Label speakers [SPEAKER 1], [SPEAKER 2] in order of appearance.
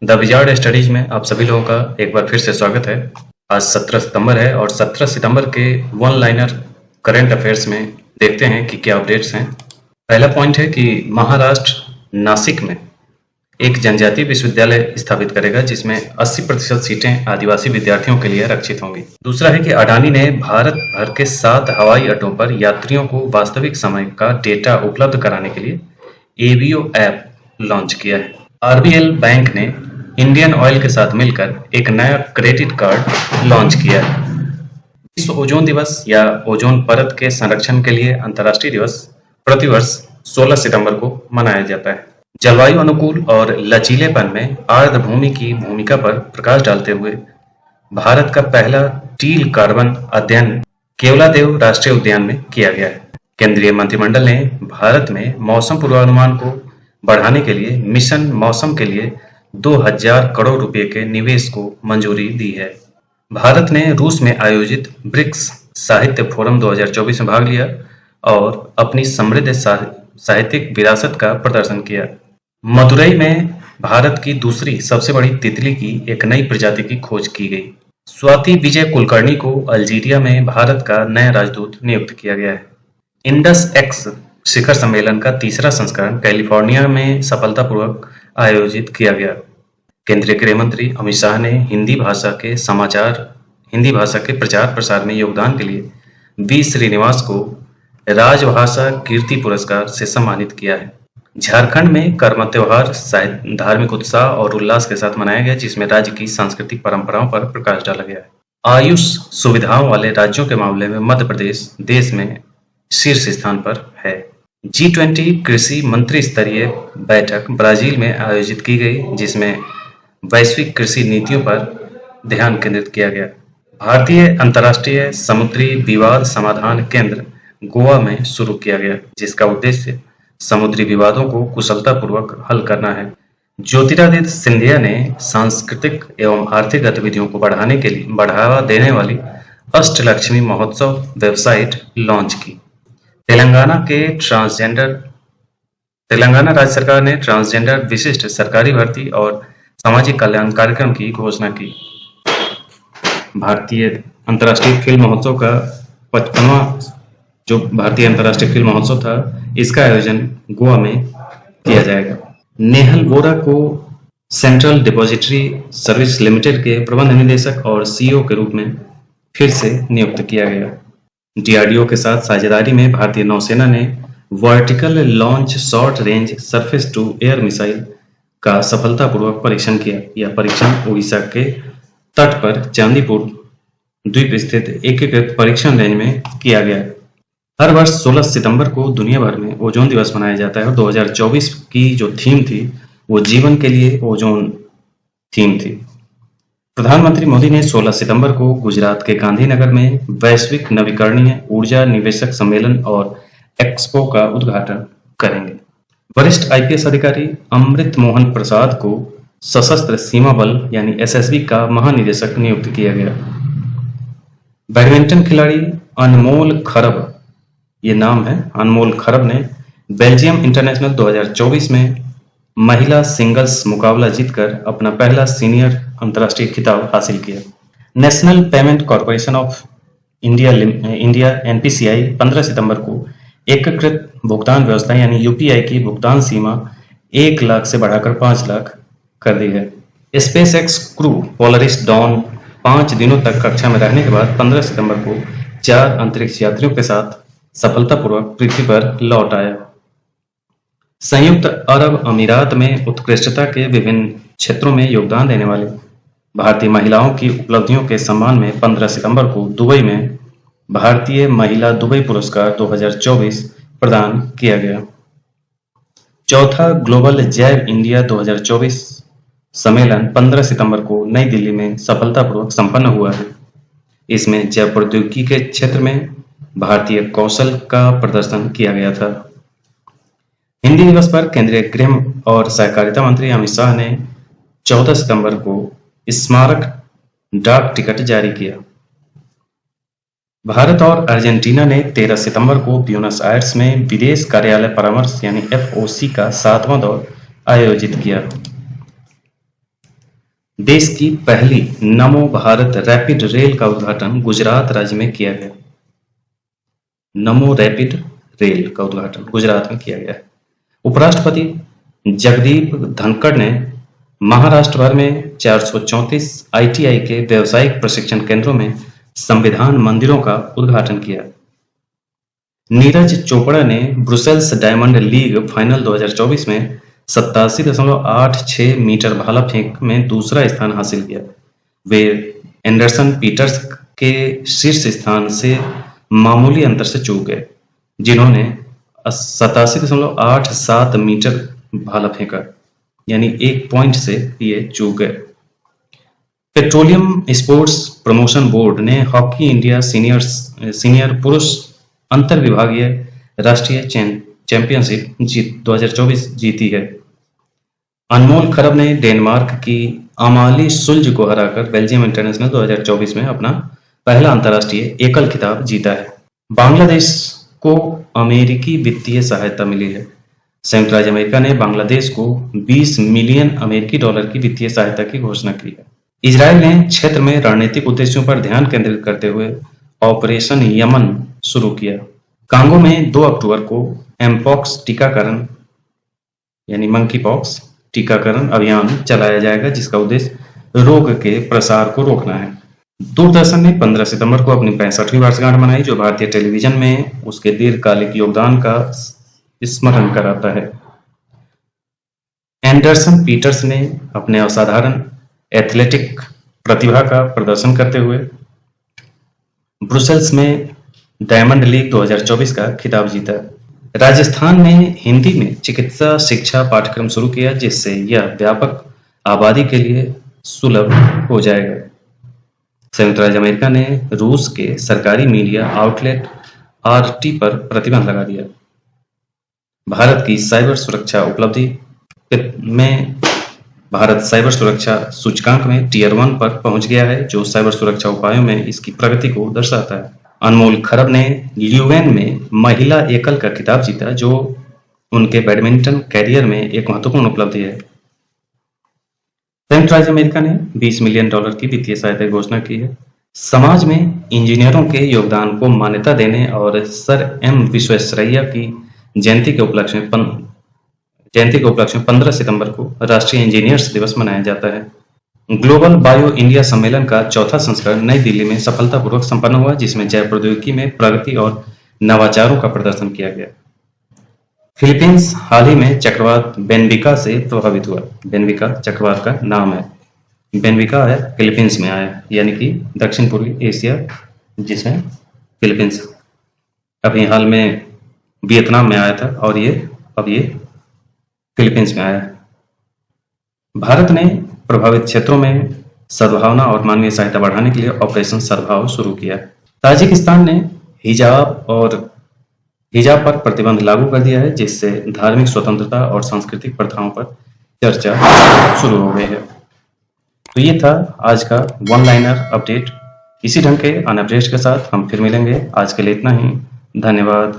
[SPEAKER 1] The wizard studies में आप सभी लोगों का एक बार फिर से स्वागत है। आज 17 सितंबर है और 17 सितंबर के वन लाइनर करंट अफेयर्स में देखते हैं कि क्या अपडेट्स हैं। पहला पॉइंट है कि महाराष्ट्र नासिक में एक जनजातीय विश्वविद्यालय स्थापित करेगा जिसमें 80% सीटें आदिवासी विद्यार्थियों के लिए आरक्षित होंगी। दूसरा है कि अडानी ने भारत भर के 7 हवाई अड्डों पर यात्रियों को वास्तविक समय का डेटा उपलब्ध कराने के लिए एवीओ ऐप लॉन्च किया है। आरबीएल बैंक ने इंडियन ऑयल के साथ मिलकर एक नया क्रेडिट कार्ड लॉन्च किया है। विश्व ओजोन दिवस या ओजोन परत के संरक्षण के लिए अंतर्राष्ट्रीय दिवस प्रतिवर्ष 16 सितंबर को मनाया जाता है। जलवायु अनुकूल और लचीलेपन में आर्द्रभूमि की भूमिका पर प्रकाश डालते हुए भारत का पहला टील कार्बन अध्ययन केवलादेव राष्ट्रीय उद्यान में किया गया है। केंद्रीय मंत्रिमंडल ने भारत में मौसम पूर्वानुमान को बढ़ाने के लिए मिशन मौसम के लिए 2000 करोड़ रुपए के निवेश को मंजूरी दी है। भारत ने रूस में आयोजित ब्रिक्स साहित्य फोरम 2024 में भाग लिया और अपनी समृद्ध साहित्यिक विरासत का प्रदर्शन किया। मदुरई में भारत की दूसरी सबसे बड़ी तितली की एक नई प्रजाति की खोज की गई। स्वाति विजय कुलकर्णी को अल्जीरिया में भारत का नया राजदूत नियुक्त किया गया है। इंडस एक्स शिखर सम्मेलन का तीसरा संस्करण कैलिफोर्निया में सफलतापूर्वक आयोजित किया गया। केंद्रीय गृह मंत्री अमित शाह ने हिंदी भाषा के प्रचार प्रसार में योगदान के लिए वी श्रीनिवास को राजभाषा कीर्ति पुरस्कार से सम्मानित किया है। झारखंड में कर्म त्योहार धार्मिक उत्साह और उल्लास के साथ मनाया गया, जिसमें राज्य की सांस्कृतिक परंपराओं पर प्रकाश डाला गया है। आयुष सुविधाओं वाले राज्यों के मामले में मध्य प्रदेश देश में शीर्ष स्थान पर है। G20 कृषि मंत्री स्तरीय बैठक ब्राजील में आयोजित की गई, जिसमें वैश्विक कृषि नीतियों पर ध्यान केंद्रित किया गया। भारतीय अंतर्राष्ट्रीय समुद्री विवाद समाधान केंद्र गोवा में शुरू किया गया, जिसका उद्देश्य समुद्री विवादों को कुशलतापूर्वक हल करना है। ज्योतिरादित्य सिंधिया ने सांस्कृतिक एवं आर्थिक गतिविधियों को बढ़ावा देने वाली अष्टलक्ष्मी महोत्सव वेबसाइट लॉन्च की। तेलंगाना राज्य सरकार ने ट्रांसजेंडर विशिष्ट सरकारी भर्ती और सामाजिक कल्याण कार्यक्रम की घोषणा की। भारतीय अंतर्राष्ट्रीय फिल्म महोत्सव का 55वां जो भारतीय अंतर्राष्ट्रीय फिल्म महोत्सव था, इसका आयोजन गोवा में किया जाएगा। नेहल वोरा को सेंट्रल डिपॉजिटरी सर्विस लिमिटेड के प्रबंध निदेशक और सीईओ के रूप में फिर से नियुक्त किया गया। डीआरडीओ के साथ साझेदारी में भारतीय नौसेना ने vertical launch short range surface to air missile का सफलतापूर्वक परीक्षण किया। यह परीक्षण उड़ीसा के तट पर चांदीपुर द्वीप स्थित एकीकृत परीक्षण रेंज में किया गया। हर वर्ष 16 सितंबर को दुनिया भर में ओजोन दिवस मनाया जाता है और 2024 की जो थीम थी वो जीवन के लिए ओजोन थीम थी। प्रधानमंत्री मोदी ने 16 सितंबर को गुजरात के गांधीनगर में वैश्विक नवीकरणीय ऊर्जा निवेशक सम्मेलन और एक्सपो का उद्घाटन करेंगे। वरिष्ठ आईपीएस अधिकारी अमृत मोहन प्रसाद को सशस्त्र सीमा बल यानी एसएसबी का महानिदेशक नियुक्त किया गया। बैडमिंटन खिलाड़ी अनमोल खरब, ये नाम है, अनमोल खरब ने बेल्जियम इंटरनेशनल 2024 में महिला सिंगल्स मुकाबला जीतकर अपना पहला सीनियर अंतर्राष्ट्रीय खिताब हासिल किया। National payment corporation of India NPCI 15 सितंबर को एकीकृत भुगतान व्यवस्था यानी यूपीआई की भुगतान सीमा 1 लाख से बढ़ाकर 5 लाख कर दी है। SpaceX crew Polaris Dawn 5 दिनों तक कक्षा में रहने के बाद 15 सितंबर को 4 अंतरिक्ष यात्रियों के साथ सफलतापूर्वक पृथ्वी पर लौट आया। संयुक्त अरब अमीरात में उत्कृष्टता के विभिन्न क्षेत्रों में योगदान देने वाले भारतीय महिलाओं की उपलब्धियों के सम्मान में 15 सितंबर को दुबई में भारतीय महिला दुबई पुरस्कार 2024 प्रदान किया गया। चौथा ग्लोबल जैव इंडिया 2024 सम्मेलन 15 सितंबर को नई दिल्ली में सफलतापूर्वक संपन्न हुआ है। इसमें जैव प्रौद्योगिकी के क्षेत्र में भारतीय कौशल का प्रदर्शन किया गया था। हिंदी दिवस पर केंद्रीय गृह और सहकारिता मंत्री अमित शाह ने 14 सितंबर को स्मारक डाक टिकट जारी किया। भारत और अर्जेंटीना ने 13 सितंबर को ब्यूनस आयर्स में विदेश कार्यालय परामर्श यानी FOC का 7वां दौर आयोजित किया। देश की पहली नमो भारत रैपिड रेल का उद्घाटन गुजरात राज्य में किया गया। नमो रैपिड रेल का उद्घाटन गुजरात में किया गया है। उपराष्ट्रपति जगदीप धनखड़ ने महाराष्ट्र भर में 434 ITI के व्यावसायिक प्रशिक्षण केंद्रों में संविधान मंदिरों का उद्घाटन किया। नीरज चोपड़ा ने ब्रुसेल्स डायमंड लीग फाइनल 2024 में 87.86 मीटर भाला फेंक में दूसरा स्थान हासिल किया। वे एंडरसन पीटर्स के शीर्ष स्थान से मामूली अंतर से चूक गए, जिन्होंने 87.87 मीटर भाला फेंका, यानी 1 पॉइंट से ये चूक गए। पेट्रोलियम स्पोर्ट्स प्रमोशन बोर्ड ने हॉकी इंडिया सीनियर पुरुष अंतर विभागीय राष्ट्रीय चैंपियनशिप 2024 जीती है। अनमोल खरब ने डेनमार्क की अमाली सुल्ज को हराकर बेल्जियम इंटरनेशनल 2024 में अपना पहला अंतर्राष्ट्रीय एकल खिताब जीता है। बांग्लादेश को अमेरिकी वित्तीय सहायता मिली है। संयुक्त राज्य अमेरिका ने बांग्लादेश को 20 मिलियन अमेरिकी डॉलर की वित्तीय सहायता की घोषणा की है। इजरायल ने क्षेत्र में रणनीतिक उद्देश्यों पर ध्यान केंद्रित करते हुए ऑपरेशन यमन शुरू किया। कांगो में 2 अक्टूबर को एमपॉक्स टीकाकरण यानी मंकी पॉक्स टीकाकरण अभियान चलाया जाएगा, जिसका उद्देश्य रोग के प्रसार को रोकना है। दूरदर्शन ने 15 सितंबर को अपनी 65वीं वर्षगांठ मनाई, जो भारतीय टेलीविजन में उसके दीर्घकालिक योगदान का स्मरण कराता है। एंडरसन पीटर्स ने अपने असाधारण एथलेटिक प्रतिभा का प्रदर्शन करते हुए ब्रुसेल्स में डायमंड लीग 2024 का खिताब जीता। राजस्थान ने हिंदी में चिकित्सा शिक्षा पाठ्यक्रम शुरू किया, जिससे यह व्यापक आबादी के लिए सुलभ हो जाएगा। संयुक्त राज्य अमेरिका ने रूस के सरकारी मीडिया आउटलेट RT पर प्रतिबंध लगा दिया। भारत की साइबर सुरक्षा उपलब्धि में भारत साइबर सुरक्षा सूचकांक में Tier 1 पर पहुंच गया है, जो साइबर सुरक्षा उपायों में इसकी प्रगति को दर्शाता है। अनमोल खरब ने ल्यूवेन में महिला एकल का खिताब जीता, जो उनके बैडमिंटन कैरियर में एक महत्वपूर्ण उपलब्धि है। संयुक्त राज्य अमेरिका ने 20 मिलियन डॉलर की वित्तीय सहायता की घोषणा की है। समाज में इंजीनियरों के योगदान को मान्यता देने और सर M विश्वेश्वरैया की जयंती के उपलक्ष्य में 15 सितंबर को राष्ट्रीय इंजीनियर्स दिवस मनाया जाता है। ग्लोबल बायो इंडिया सम्मेलन का चौथा संस्करण नई दिल्ली में सफलतापूर्वक संपन्न हुआ, जिसमें जैव प्रौद्योगिकी में प्रगति और नवाचारों का प्रदर्शन किया गया। फिलीपींस हाल ही में चक्रवात बेनविका से प्रभावित हुआ। बेनविका चक्रवात का नाम है। बेनविका है फिलीपींस में आया, यानी कि दक्षिण पूर्वी एशिया, जिसमें फिलीपींस अभी हाल में वियतनाम में आया था और अब ये फिलीपींस में आया है। भारत ने प्रभावित क्षेत्रों में सद्भावना और मानवीय सहायता बढ़ाने के लिए ऑपरेशन सद्भाव शुरू किया। ताजिकिस्तान ने हिजाब पर प्रतिबंध लागू कर दिया है, जिससे धार्मिक स्वतंत्रता और सांस्कृतिक प्रथाओं पर चर्चा शुरू हो गई है। तो ये था आज का वन लाइनर अपडेट। इसी ढंग के अन अपडेट्स के साथ हम फिर मिलेंगे। आज के लिए इतना ही। धन्यवाद।